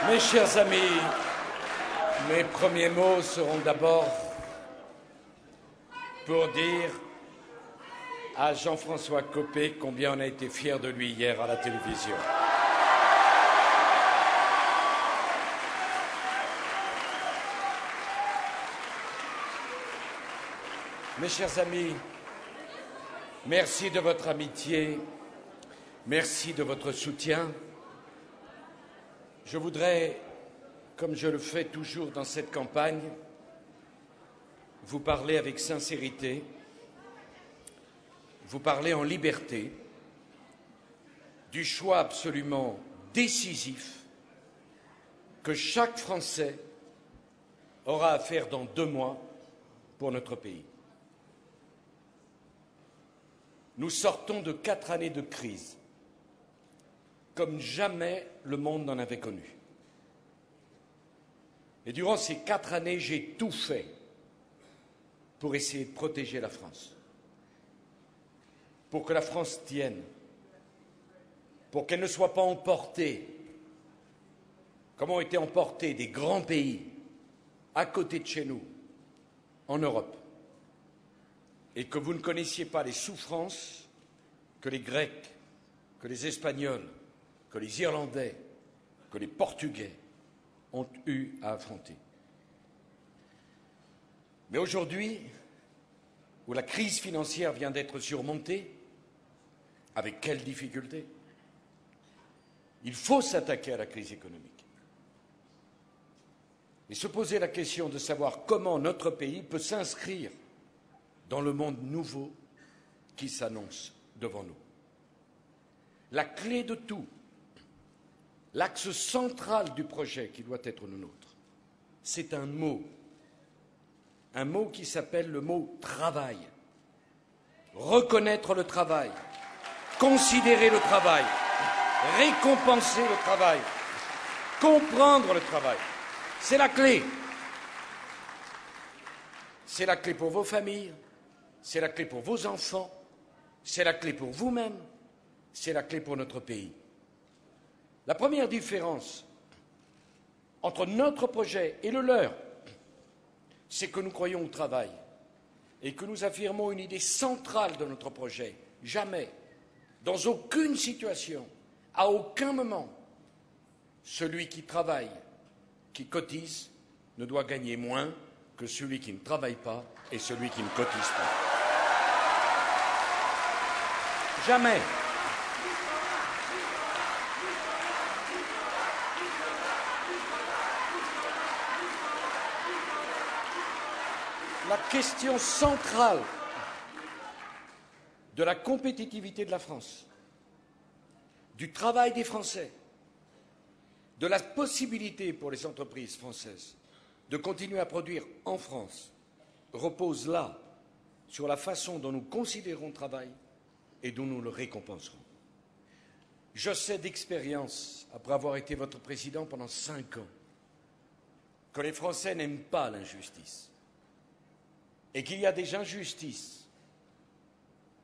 Mes chers amis, mes premiers mots seront d'abord pour dire à Jean-François Copé combien on a été fiers de lui hier à la télévision. Mes chers amis, merci de votre amitié, merci de votre soutien. Je voudrais, comme je le fais toujours dans cette campagne, vous parler avec sincérité, vous parler en liberté du choix absolument décisif que chaque Français aura à faire dans 2 mois pour notre pays. Nous sortons de 4 années de crise, comme jamais le monde n'en avait connu. Et durant ces 4 années, j'ai tout fait pour essayer de protéger la France, pour que la France tienne, pour qu'elle ne soit pas emportée, comme ont été emportés des grands pays à côté de chez nous, en Europe, et que vous ne connaissiez pas les souffrances que les Grecs, que les Espagnols, que les Irlandais, que les Portugais ont eu à affronter. Mais aujourd'hui, où la crise financière vient d'être surmontée, avec quelles difficultés? Il faut s'attaquer à la crise économique et se poser la question de savoir comment notre pays peut s'inscrire dans le monde nouveau qui s'annonce devant nous. La clé de tout, l'axe central du projet qui doit être le nôtre, c'est un mot qui s'appelle le mot travail. Reconnaître le travail, considérer le travail, récompenser le travail, comprendre le travail. C'est la clé. C'est la clé pour vos familles, c'est la clé pour vos enfants, c'est la clé pour vous-même, c'est la clé pour notre pays. La première différence entre notre projet et le leur, c'est que nous croyons au travail et que nous affirmons une idée centrale de notre projet. Jamais, dans aucune situation, à aucun moment, celui qui travaille, qui cotise, ne doit gagner moins que celui qui ne travaille pas et celui qui ne cotise pas. Jamais. La question centrale de la compétitivité de la France, du travail des Français, de la possibilité pour les entreprises françaises de continuer à produire en France, repose là sur la façon dont nous considérons le travail et dont nous le récompenserons. Je sais d'expérience, après avoir été votre président pendant 5 ans, que les Français n'aiment pas l'injustice et qu'il y a des injustices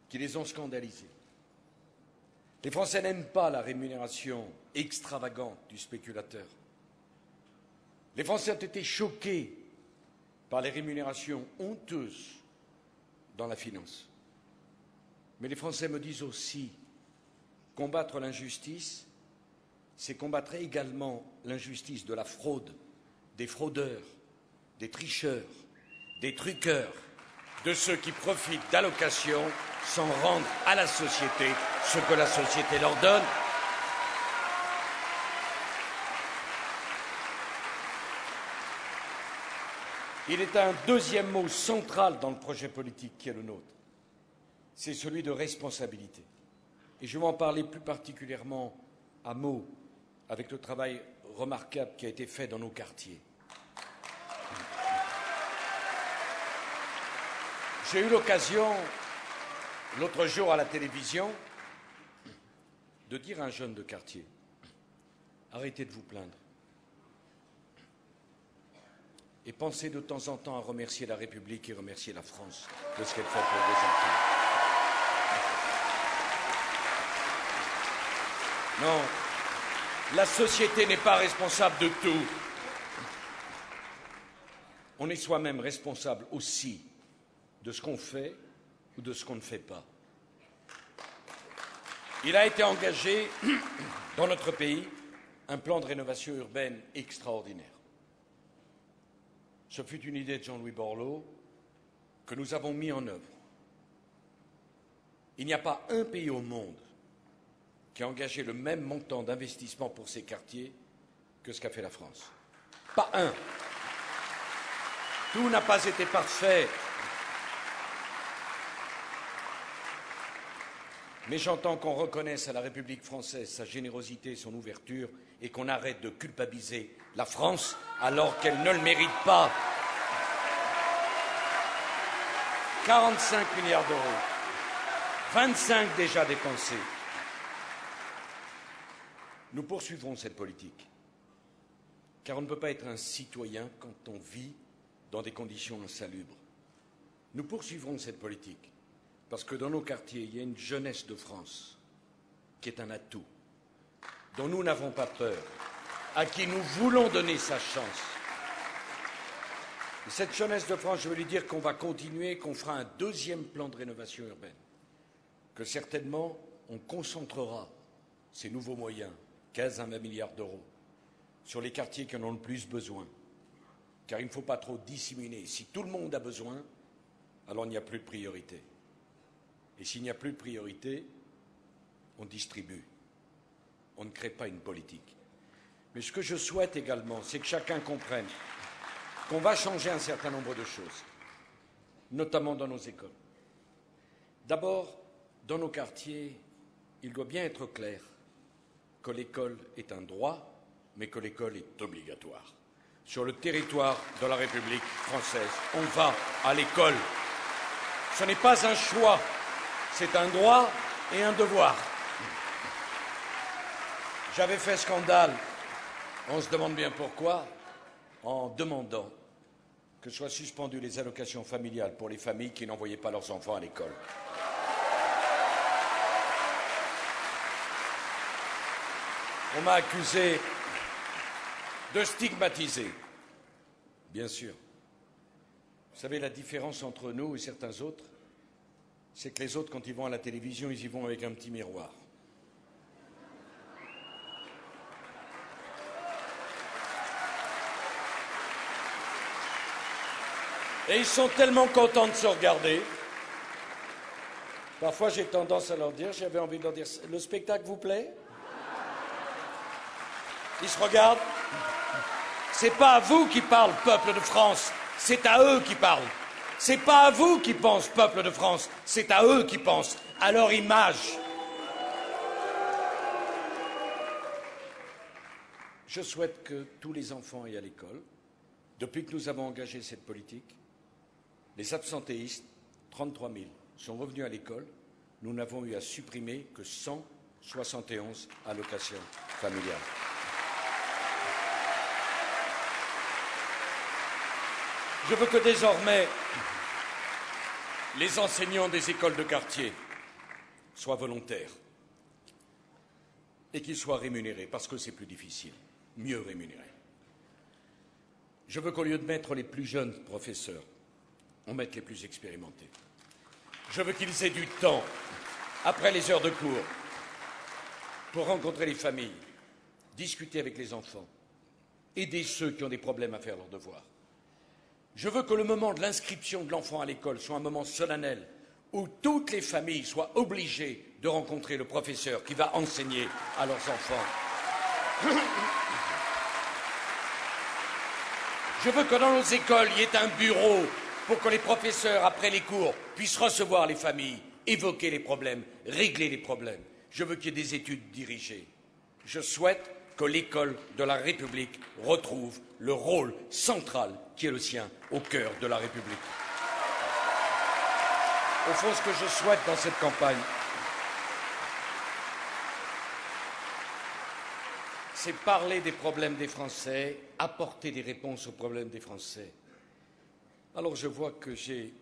qui les ont scandalisés. Les Français n'aiment pas la rémunération extravagante du spéculateur. Les Français ont été choqués par les rémunérations honteuses dans la finance. Mais les Français me disent aussi, combattre l'injustice, c'est combattre également l'injustice de la fraude, des fraudeurs, des tricheurs, des truqueurs, de ceux qui profitent d'allocations sans rendre à la société ce que la société leur donne. Il est un deuxième mot central dans le projet politique qui est le nôtre. C'est celui de responsabilité. Et je vais en parler plus particulièrement à Meaux, avec le travail remarquable qui a été fait dans nos quartiers. J'ai eu l'occasion, l'autre jour à la télévision, de dire à un jeune de quartier, arrêtez de vous plaindre. Et pensez de temps en temps à remercier la République et remercier la France de ce qu'elle fait pour vos enfants. Non, La société n'est pas responsable de tout. On est soi-même responsable aussi de ce qu'on fait ou de ce qu'on ne fait pas. Il a été engagé dans notre pays un plan de rénovation urbaine extraordinaire. Ce fut une idée de Jean-Louis Borloo que nous avons mis en œuvre. Il n'y a pas un pays au monde qui a engagé le même montant d'investissement pour ces quartiers que ce qu'a fait la France. Pas un. Tout n'a pas été parfait. Mais j'entends qu'on reconnaisse à la République française sa générosité et son ouverture et qu'on arrête de culpabiliser la France alors qu'elle ne le mérite pas. 45 milliards d'euros, 25 déjà dépensés. Nous poursuivrons cette politique, car on ne peut pas être un citoyen quand on vit dans des conditions insalubres. Nous poursuivrons cette politique, parce que dans nos quartiers, il y a une jeunesse de France qui est un atout, dont nous n'avons pas peur, à qui nous voulons donner sa chance. Et cette jeunesse de France, je veux lui dire qu'on va continuer, qu'on fera un deuxième plan de rénovation urbaine, que certainement on concentrera ces nouveaux moyens, 15 à 20 milliards d'euros, sur les quartiers qui en ont le plus besoin. Car il ne faut pas trop disséminer. Si tout le monde a besoin, alors il n'y a plus de priorité. Et s'il n'y a plus de priorité, on distribue. On ne crée pas une politique. Mais ce que je souhaite également, c'est que chacun comprenne qu'on va changer un certain nombre de choses, notamment dans nos écoles. D'abord, dans nos quartiers, il doit bien être clair que l'école est un droit, mais que l'école est obligatoire. Sur le territoire de la République française, on va à l'école. Ce n'est pas un choix, c'est un droit et un devoir. J'avais fait scandale, on se demande bien pourquoi, en demandant que soient suspendues les allocations familiales pour les familles qui n'envoyaient pas leurs enfants à l'école. On m'a accusé de stigmatiser. Bien sûr. Vous savez, la différence entre nous et certains autres, c'est que les autres, quand ils vont à la télévision, ils y vont avec un petit miroir. Et ils sont tellement contents de se regarder. Parfois, j'ai tendance à leur dire, j'avais envie de leur dire, le spectacle vous plaît? Ils se regardent. C'est pas à vous qui parle, peuple de France, c'est à eux qui parlent. C'est pas à vous qui pensent, peuple de France, c'est à eux qui pensent, à leur image. Je souhaite que tous les enfants aillent à l'école. Depuis que nous avons engagé cette politique, les absentéistes, 33 000, sont revenus à l'école. Nous n'avons eu à supprimer que 171 allocations familiales. Je veux que désormais, les enseignants des écoles de quartier soient volontaires et qu'ils soient rémunérés, parce que c'est plus difficile, mieux rémunérés. Je veux qu'au lieu de mettre les plus jeunes professeurs, on mette les plus expérimentés. Je veux qu'ils aient du temps, après les heures de cours, pour rencontrer les familles, discuter avec les enfants, aider ceux qui ont des problèmes à faire leurs devoirs. Je veux que le moment de l'inscription de l'enfant à l'école soit un moment solennel où toutes les familles soient obligées de rencontrer le professeur qui va enseigner à leurs enfants. Je veux que dans nos écoles, il y ait un bureau pour que les professeurs, après les cours, puissent recevoir les familles, évoquer les problèmes, régler les problèmes. Je veux qu'il y ait des études dirigées. Je souhaite que l'école de la République retrouve le rôle central qui est le sien au cœur de la République. Au fond, ce que je souhaite dans cette campagne, c'est parler des problèmes des Français, apporter des réponses aux problèmes des Français. Alors je vois que j'ai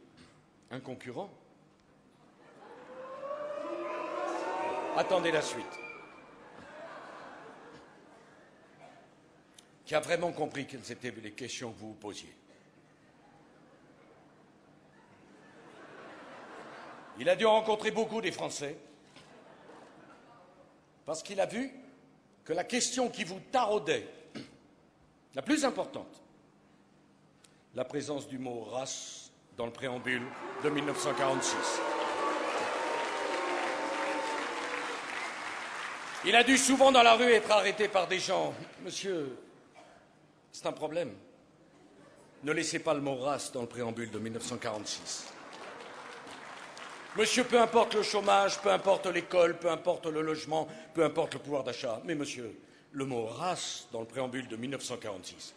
un concurrent. Attendez la suite. qui a vraiment compris quelles étaient les questions que vous vous posiez. Il a dû rencontrer beaucoup des Français parce qu'il a vu que la question qui vous taraudait, la plus importante, la présence du mot race dans le préambule de 1946. Il a dû souvent dans la rue être arrêté par des gens. Monsieur, c'est un problème. Ne laissez pas le mot race dans le préambule de 1946. Monsieur, peu importe le chômage, peu importe l'école, peu importe le logement, peu importe le pouvoir d'achat. Mais monsieur, le mot race dans le préambule de 1946,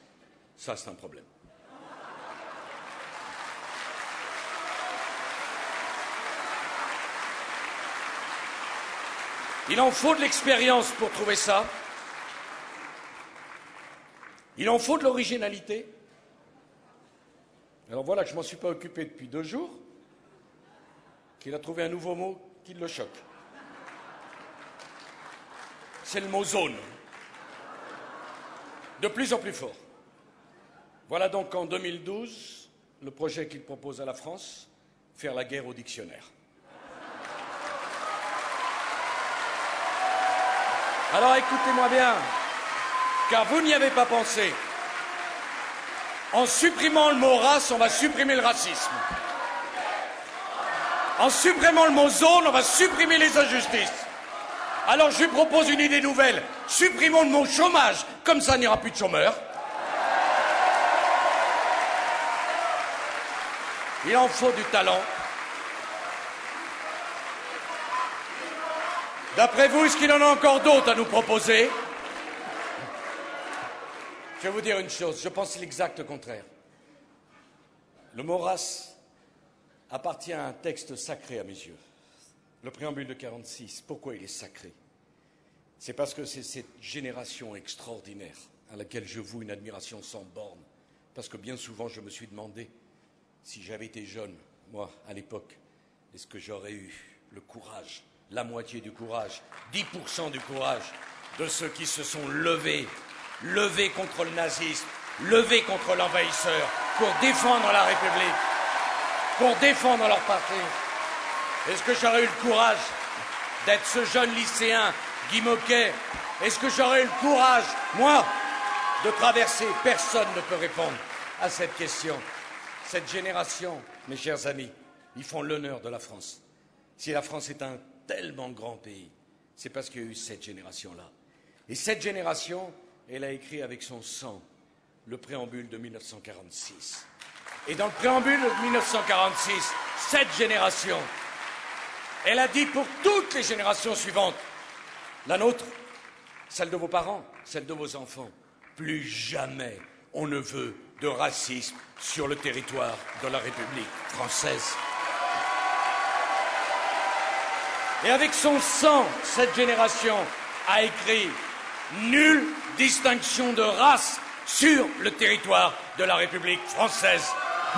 ça c'est un problème. Il en faut de l'expérience pour trouver ça. Il en faut de l'originalité. Alors voilà que je ne m'en suis pas occupé depuis 2 jours, qu'il a trouvé un nouveau mot qui le choque. C'est le mot zone. De plus en plus fort. Voilà donc en 2012 le projet qu'il propose à la France, faire la guerre au dictionnaire. Alors écoutez-moi bien, car vous n'y avez pas pensé. En supprimant le mot race, on va supprimer le racisme. En supprimant le mot zone, on va supprimer les injustices. Alors je lui propose une idée nouvelle. Supprimons le mot chômage, comme ça il n'y aura plus de chômeurs. Il en faut du talent. D'après vous, est-ce qu'il en a encore d'autres à nous proposer? Je vais vous dire une chose, je pense l'exact contraire. Le mot race appartient à un texte sacré à mes yeux. Le préambule de 46, pourquoi il est sacré? C'est parce que c'est cette génération extraordinaire à laquelle je voue une admiration sans borne. Parce que bien souvent, je me suis demandé, si j'avais été jeune, moi, à l'époque, est-ce que j'aurais eu le courage, la moitié du courage, 10% du courage de ceux qui se sont levés contre le nazisme, levés contre l'envahisseur, pour défendre la République, pour défendre leur patrie. Est-ce que j'aurais eu le courage d'être ce jeune lycéen, Guy Moquet? Est-ce que j'aurais eu le courage, moi, de traverser? Personne ne peut répondre à cette question. Cette génération, mes chers amis, ils font l'honneur de la France. Si la France est un tellement grand pays, c'est parce qu'il y a eu cette génération-là. Et cette génération, elle a écrit avec son sang le préambule de 1946. Et dans le préambule de 1946, cette génération, elle a dit pour toutes les générations suivantes, la nôtre, celle de vos parents, celle de vos enfants, plus jamais on ne veut de racisme sur le territoire de la République française. Et avec son sang, cette génération a écrit « Nulle distinction de race sur le territoire de la République française ».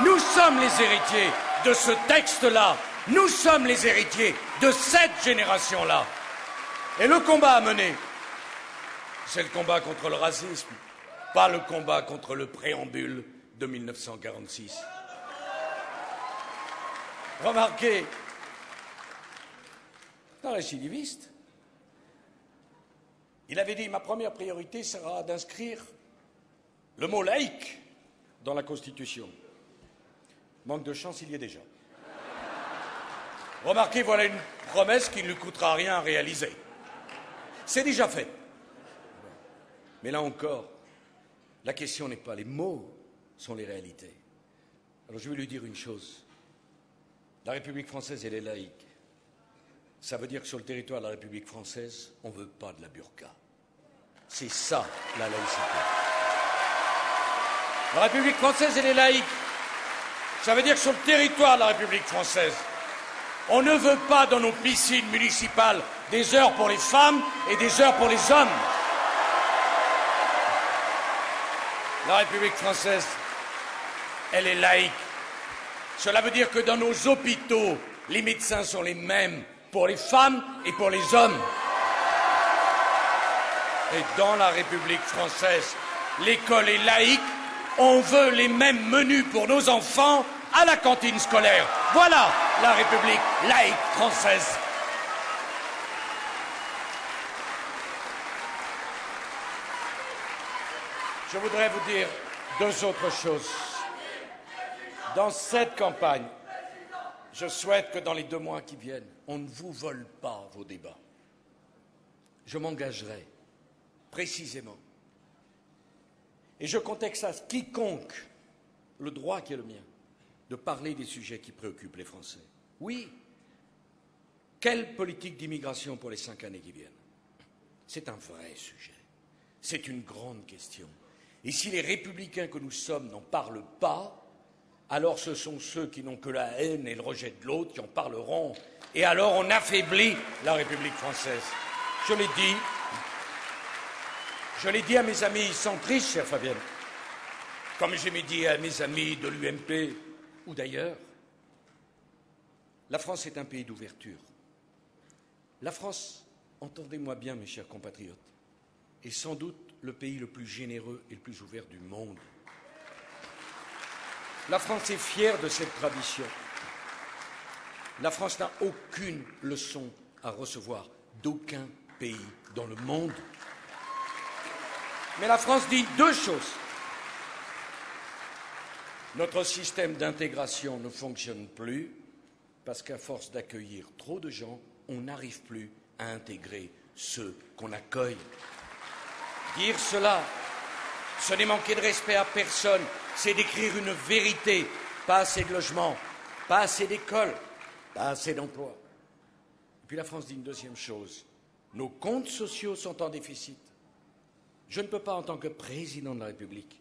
Nous sommes les héritiers de ce texte-là. Nous sommes les héritiers de cette génération-là. Et le combat à mener, c'est le combat contre le racisme, pas le combat contre le préambule de 1946. Remarquez, un récidiviste, il avait dit « Ma première priorité sera d'inscrire le mot laïque dans la Constitution ». Manque de chance, il y est déjà. Remarquez, voilà une promesse qui ne lui coûtera rien à réaliser. C'est déjà fait. Mais là encore, la question n'est pas les mots, sont les réalités. Alors je vais lui dire une chose. La République française, elle est laïque. Ça veut dire que sur le territoire de la République française, on ne veut pas de la burqa. C'est ça, la laïcité. La République française, elle est laïque. Ça veut dire que sur le territoire de la République française, on ne veut pas dans nos piscines municipales des heures pour les femmes et des heures pour les hommes. La République française, elle est laïque. Cela veut dire que dans nos hôpitaux, les médecins sont les mêmes pour les femmes et pour les hommes. Et dans la République française, l'école est laïque, on veut les mêmes menus pour nos enfants à la cantine scolaire. Voilà la République laïque française. Je voudrais vous dire deux autres choses. Dans cette campagne, je souhaite que dans les 2 mois qui viennent, on ne vous vole pas vos débats. Je m'engagerai précisément. Et je contexte à quiconque le droit qui est le mien de parler des sujets qui préoccupent les Français. Oui, quelle politique d'immigration pour les 5 années qui viennent? C'est un vrai sujet. C'est une grande question. Et si les républicains que nous sommes n'en parlent pas, alors ce sont ceux qui n'ont que la haine et le rejet de l'autre qui en parleront. Et alors on affaiblit la République française. Je l'ai dit à mes amis centristes, chère Fabienne, comme je l'ai dit à mes amis de l'UMP ou d'ailleurs. La France est un pays d'ouverture. La France, entendez-moi bien mes chers compatriotes, est sans doute le pays le plus généreux et le plus ouvert du monde. La France est fière de cette tradition. La France n'a aucune leçon à recevoir d'aucun pays dans le monde. Mais la France dit 2 choses. Notre système d'intégration ne fonctionne plus parce qu'à force d'accueillir trop de gens, on n'arrive plus à intégrer ceux qu'on accueille. Dire cela, ce n'est manquer de respect à personne, c'est d'écrire une vérité. Pas assez de logements, pas assez d'écoles, pas assez d'emplois. Et puis la France dit une deuxième chose. Nos comptes sociaux sont en déficit. Je ne peux pas, en tant que président de la République,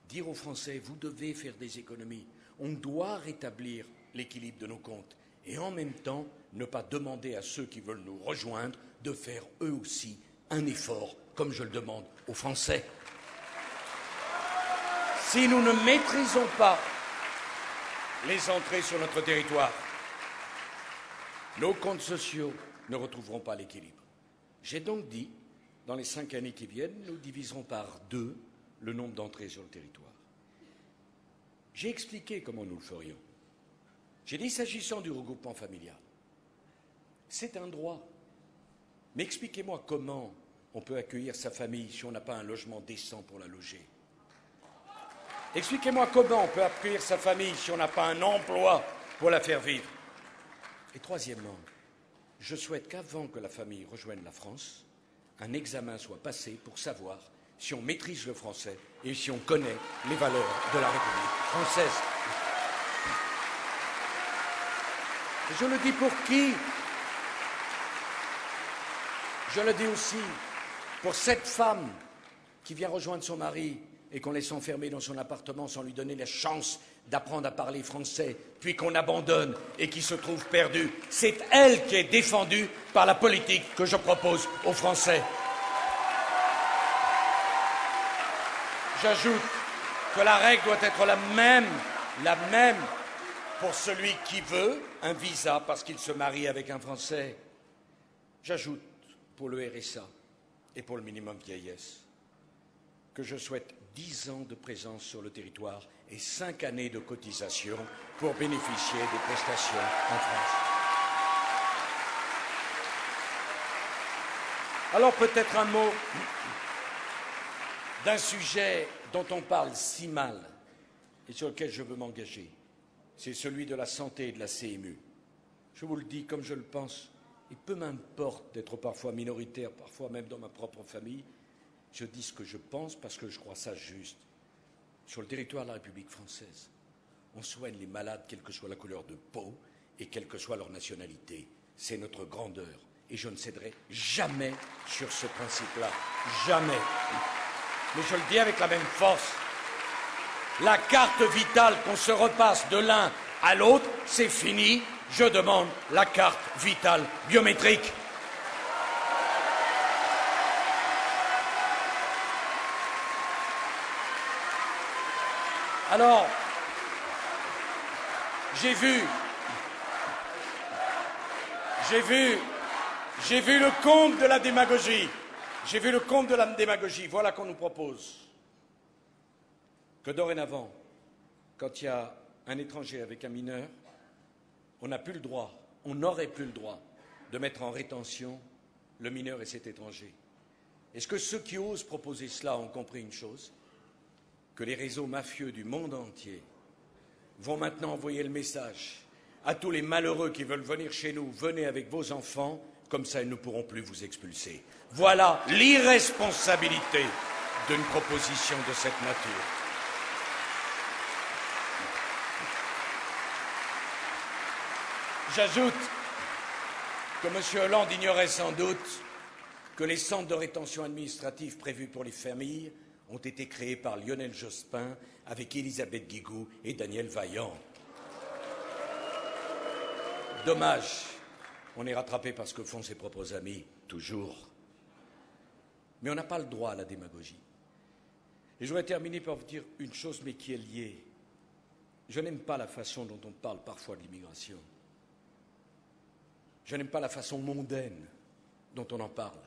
dire aux Français, vous devez faire des économies. On doit rétablir l'équilibre de nos comptes. Et en même temps, ne pas demander à ceux qui veulent nous rejoindre de faire eux aussi un effort, comme je le demande aux Français. Si nous ne maîtrisons pas les entrées sur notre territoire, nos comptes sociaux ne retrouveront pas l'équilibre. J'ai donc dit, dans les 5 années qui viennent, nous diviserons par 2 le nombre d'entrées sur le territoire. J'ai expliqué comment nous le ferions. J'ai dit, s'agissant du regroupement familial, c'est un droit. Mais expliquez-moi comment on peut accueillir sa famille si on n'a pas un logement décent pour la loger. Expliquez-moi comment on peut accueillir sa famille si on n'a pas un emploi pour la faire vivre. Et troisièmement, je souhaite qu'avant que la famille rejoigne la France, un examen soit passé pour savoir si on maîtrise le français et si on connaît les valeurs de la République française. Et je le dis pour qui? Je le dis aussi pour cette femme qui vient rejoindre son mari et qu'on laisse enfermer dans son appartement sans lui donner la chance d'apprendre à parler français, puis qu'on abandonne et qui se trouve perdue. C'est elle qui est défendue par la politique que je propose aux Français. J'ajoute que la règle doit être la même pour celui qui veut un visa parce qu'il se marie avec un Français. J'ajoute pour le RSA et pour le minimum vieillesse que je souhaite 10 ans de présence sur le territoire et 5 années de cotisation pour bénéficier des prestations en France. Alors peut-être un mot d'un sujet dont on parle si mal et sur lequel je veux m'engager. C'est celui de la santé et de la CMU. Je vous le dis comme je le pense, et peu m'importe d'être parfois minoritaire, parfois même dans ma propre famille, je dis ce que je pense parce que je crois ça juste. Sur le territoire de la République française, on soigne les malades quelle que soit la couleur de peau et quelle que soit leur nationalité. C'est notre grandeur. Et je ne céderai jamais sur ce principe-là. Jamais. Mais je le dis avec la même force. La carte vitale qu'on se repasse de l'un à l'autre, c'est fini. Je demande la carte vitale biométrique. Alors, j'ai vu le comble de la démagogie. J'ai vu le comble de la démagogie. Voilà qu'on nous propose que dorénavant, quand il y a un étranger avec un mineur, on n'a plus le droit, on n'aurait plus le droit de mettre en rétention le mineur et cet étranger. Est-ce que ceux qui osent proposer cela ont compris une chose? Que les réseaux mafieux du monde entier vont maintenant envoyer le message à tous les malheureux qui veulent venir chez nous, venez avec vos enfants, comme ça ils ne pourront plus vous expulser. Voilà l'irresponsabilité d'une proposition de cette nature. J'ajoute que M. Hollande ignorait sans doute que les centres de rétention administrative prévus pour les familles ont été créés par Lionel Jospin avec Elisabeth Guigou et Daniel Vaillant. Dommage, on est rattrapé par ce que font ses propres amis, toujours. Mais on n'a pas le droit à la démagogie. Et je voudrais terminer par vous dire une chose, mais qui est liée. Je n'aime pas la façon dont on parle parfois de l'immigration. Je n'aime pas la façon mondaine dont on en parle,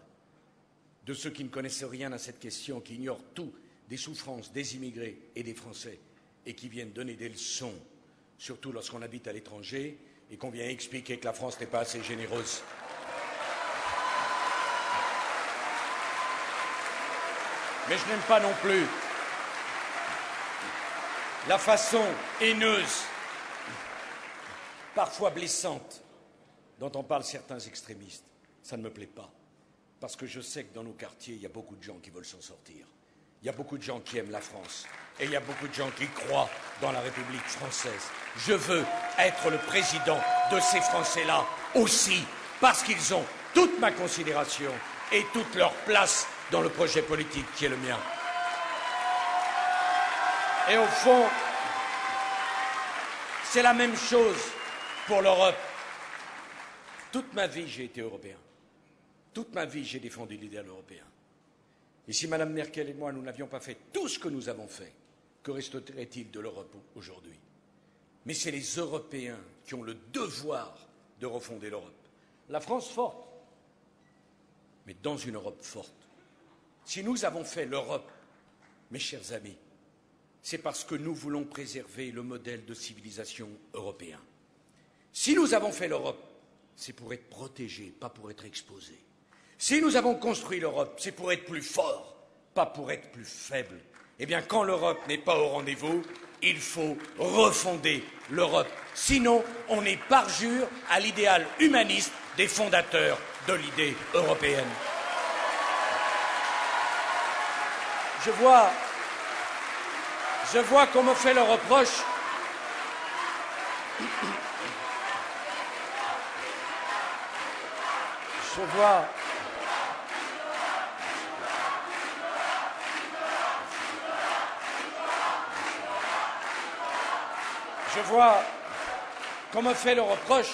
de ceux qui ne connaissent rien à cette question, qui ignorent tout des souffrances des immigrés et des Français, et qui viennent donner des leçons, surtout lorsqu'on habite à l'étranger, et qu'on vient expliquer que la France n'est pas assez généreuse. Mais je n'aime pas non plus la façon haineuse, parfois blessante, dont on parle certains extrémistes. Ça ne me plaît pas, parce que je sais que dans nos quartiers, il y a beaucoup de gens qui veulent s'en sortir. Il y a beaucoup de gens qui aiment la France, et il y a beaucoup de gens qui croient dans la République française. Je veux être le président de ces Français-là aussi, parce qu'ils ont toute ma considération et toute leur place dans le projet politique qui est le mien. Et au fond, c'est la même chose pour l'Europe. Toute ma vie, j'ai été européen. Toute ma vie, j'ai défendu l'idéal européen. Et si Mme Merkel et moi, nous n'avions pas fait tout ce que nous avons fait, que resterait-il de l'Europe aujourd'hui? Mais c'est les Européens qui ont le devoir de refonder l'Europe. La France forte, mais dans une Europe forte. Si nous avons fait l'Europe, mes chers amis, c'est parce que nous voulons préserver le modèle de civilisation européen. Si nous avons fait l'Europe, c'est pour être protégés, pas pour être exposés. Si nous avons construit l'Europe, c'est pour être plus forts, pas pour être plus faibles. Eh bien, quand l'Europe n'est pas au rendez-vous, il faut refonder l'Europe. Sinon, on est parjure à l'idéal humaniste des fondateurs de l'idée européenne. Je vois qu'on me fait le reproche. Je vois qu'on me fait le reproche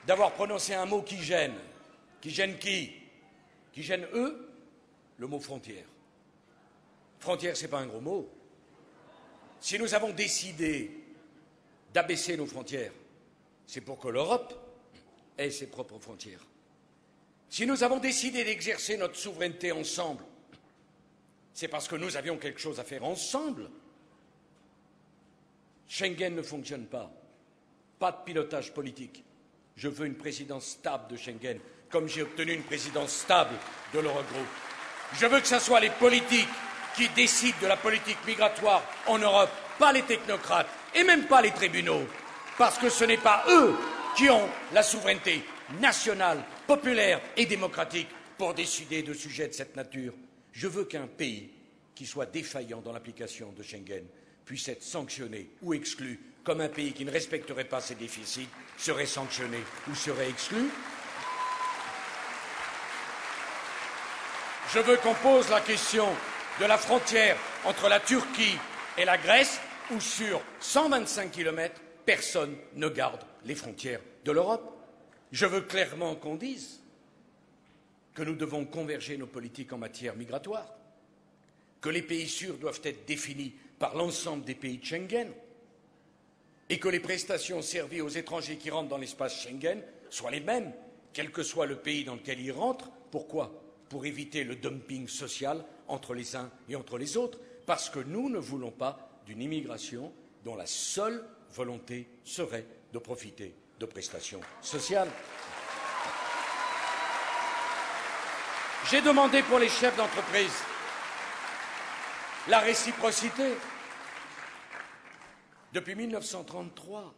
d'avoir prononcé un mot qui gêne. Qui gêne qui? Qui gêne eux? Le mot frontière. Frontière, ce n'est pas un gros mot. Si nous avons décidé d'abaisser nos frontières, c'est pour que l'Europe ait ses propres frontières. Si nous avons décidé d'exercer notre souveraineté ensemble, c'est parce que nous avions quelque chose à faire ensemble. Schengen ne fonctionne pas. Pas de pilotage politique. Je veux une présidence stable de Schengen, comme j'ai obtenu une présidence stable de l'Eurogroupe. Je veux que ce soit les politiques qui décident de la politique migratoire en Europe, pas les technocrates et même pas les tribunaux, parce que ce n'est pas eux qui ont la souveraineté nationale, populaire et démocratique pour décider de sujets de cette nature. Je veux qu'un pays qui soit défaillant dans l'application de Schengen puisse être sanctionné ou exclu, comme un pays qui ne respecterait pas ses déficits serait sanctionné ou serait exclu. Je veux qu'on pose la question de la frontière entre la Turquie et la Grèce, où sur 125 kilomètres, personne ne garde les frontières de l'Europe. Je veux clairement qu'on dise que nous devons converger nos politiques en matière migratoire, que les pays sûrs doivent être définis par l'ensemble des pays de Schengen et que les prestations servies aux étrangers qui rentrent dans l'espace Schengen soient les mêmes, quel que soit le pays dans lequel ils rentrent. Pourquoi? Pour éviter le dumping social entre les uns et entre les autres, parce que nous ne voulons pas d'une immigration dont la seule volonté serait de profiter de prestations sociales. J'ai demandé pour les chefs d'entreprise la réciprocité. Depuis 1933,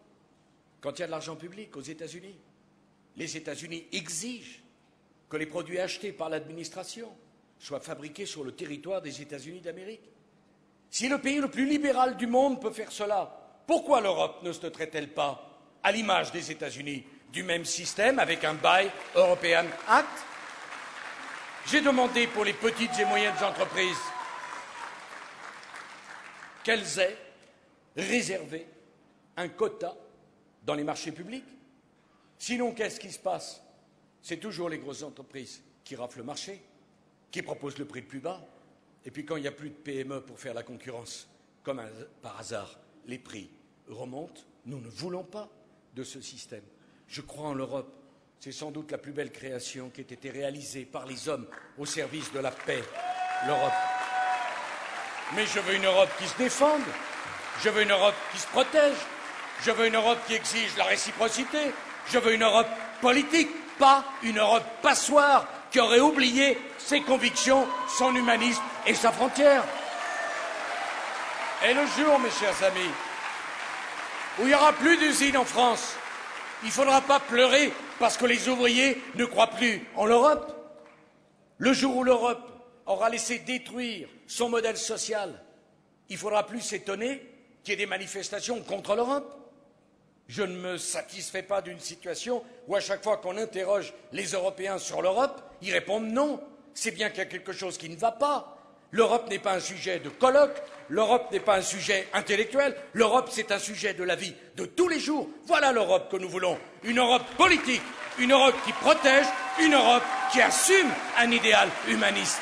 quand il y a de l'argent public aux États-Unis, les États-Unis exigent que les produits achetés par l'administration soient fabriqués sur le territoire des États-Unis d'Amérique. Si le pays le plus libéral du monde peut faire cela, pourquoi l'Europe ne se doterait-elle pas, à l'image des États-Unis, du même système avec un Buy European Act? J'ai demandé pour les petites et moyennes entreprises qu'elles aient réservé un quota dans les marchés publics. Sinon, qu'est-ce qui se passe? C'est toujours les grosses entreprises qui raflent le marché, qui proposent le prix le plus bas. Et puis quand il n'y a plus de PME pour faire la concurrence, comme par hasard, les prix remontent. Nous ne voulons pas de ce système. Je crois en l'Europe. C'est sans doute la plus belle création qui ait été réalisée par les hommes au service de la paix, l'Europe. Mais je veux une Europe qui se défende, je veux une Europe qui se protège, je veux une Europe qui exige la réciprocité, je veux une Europe politique, pas une Europe passoire qui aurait oublié ses convictions, son humanisme et sa frontière. Et le jour, mes chers amis, où il n'y aura plus d'usines en France, il ne faudra pas pleurer parce que les ouvriers ne croient plus en l'Europe. Le jour où l'Europe aura laissé détruire son modèle social, il ne faudra plus s'étonner qu'il y ait des manifestations contre l'Europe. Je ne me satisfais pas d'une situation où à chaque fois qu'on interroge les Européens sur l'Europe, ils répondent non. C'est bien qu'il y a quelque chose qui ne va pas. L'Europe n'est pas un sujet de colloque, l'Europe n'est pas un sujet intellectuel, l'Europe c'est un sujet de la vie de tous les jours. Voilà l'Europe que nous voulons. Une Europe politique, une Europe qui protège, une Europe qui assume un idéal humaniste.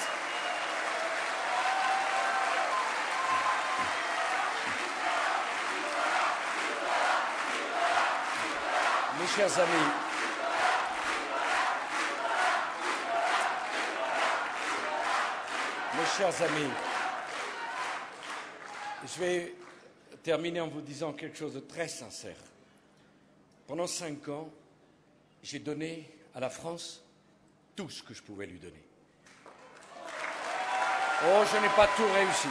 Mes chers amis, je vais terminer en vous disant quelque chose de très sincère. Pendant 5 ans, j'ai donné à la France tout ce que je pouvais lui donner. Oh, je n'ai pas tout réussi.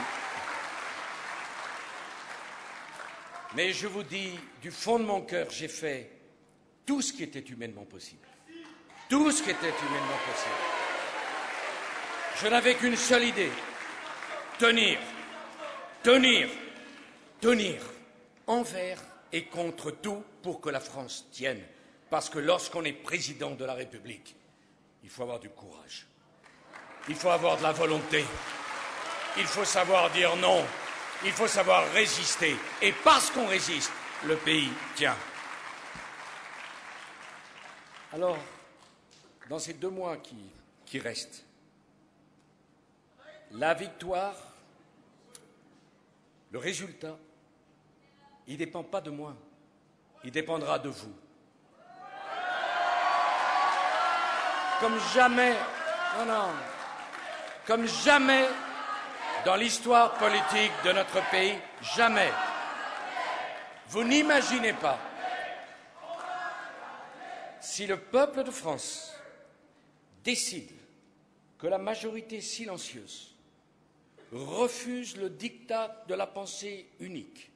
Mais je vous dis, du fond de mon cœur, j'ai fait tout ce qui était humainement possible. Tout ce qui était humainement possible. Je n'avais qu'une seule idée. Tenir. Tenir. Tenir. Envers et contre tout pour que la France tienne. Parce que lorsqu'on est président de la République, il faut avoir du courage. Il faut avoir de la volonté. Il faut savoir dire non. Il faut savoir résister. Et parce qu'on résiste, le pays tient. Alors, dans ces 2 mois qui restent, la victoire, le résultat, il ne dépend pas de moi, il dépendra de vous. Comme jamais, comme jamais dans l'histoire politique de notre pays, jamais. Vous n'imaginez pas, si le peuple de France décide que la majorité silencieuse refuse le diktat de la pensée unique,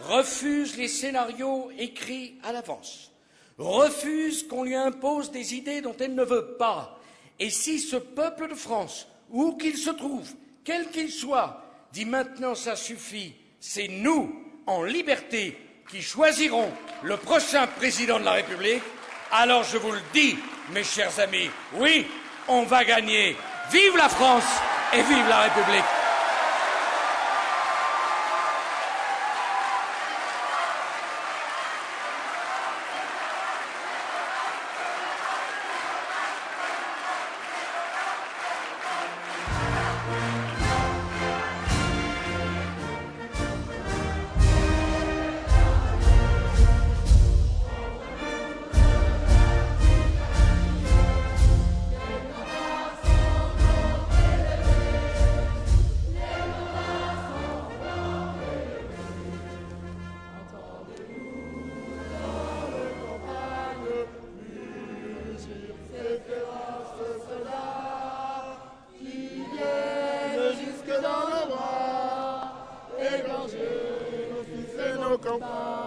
refuse les scénarios écrits à l'avance, refuse qu'on lui impose des idées dont elle ne veut pas, et si ce peuple de France, où qu'il se trouve, quel qu'il soit, dit maintenant ça suffit, c'est nous, en liberté, qui choisirons le prochain président de la République, alors je vous le dis, mes chers amis, oui, on va gagner. Vive la France et vive la République. go.